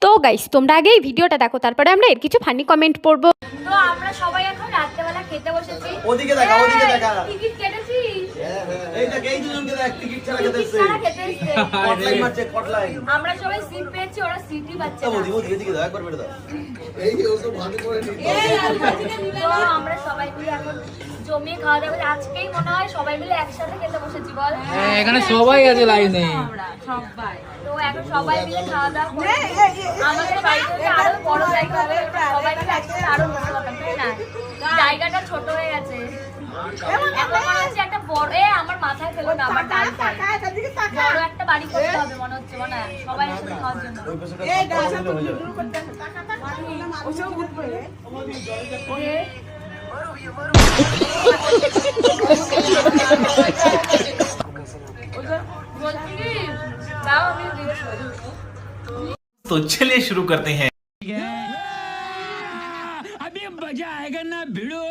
তো গাইস তোমরা আগে এই ভিডিওটা দেখো, তারপরে আমরা এর কিছু ফানি কমেন্ট পড়বো। তো আমরা সবাই এখন রাত্রেবেলা খেতে বসেছি। ওদিকে দেখা, ওদিকে দেখা। টিকিট কেটেছিস? এই দেখ, এই দুজনকে দেখ, টিকিট ছাড়া খেতে এসেছে। কটলাইন মারছে, কটলাইন। আমরা সবাই সিট পেয়েছি, ওরা সিটই পাচ্ছে না। ওদিকে এদিকে দাও, একবার বের দাও। এই যে ও তো ভাগে করে নিচ্ছে। তো আমরা সবাই মিলে এখন জমিয়ে খাওয়া দাওয়া করছি। আজকেই মনে হয় সবাই মিলে একসাথে খেতে বসেছি, বল? হ্যাঁ, এখানে সবাই আছে লাইনে। সবাই তো এখন সবাই মিলে খাওয়া দাওয়া করছি। আমাদের বাড়িতে আরো বড় জায়গা হবে, সবাই মিলে একসাথে আরো বসে হতাম, তাই না? জায়গাটা ছোট হয়ে গেছে। এখন মনে হচ্ছে একটা বড়, আমার মাথায় ফেলো না, আমার ডাল খাই। বড় একটা বাড়ি করতে হবে মনে হচ্ছে, মনে হয় সবাই একসাথে খাওয়ার জন্য। ওই পাশে হয়ে যাবে। বলছি কি, দাও আমি জিজ্ঞেস করি। तो चलिए शुरू करते हैं। अभी मजा आएगा ना भिड़ो।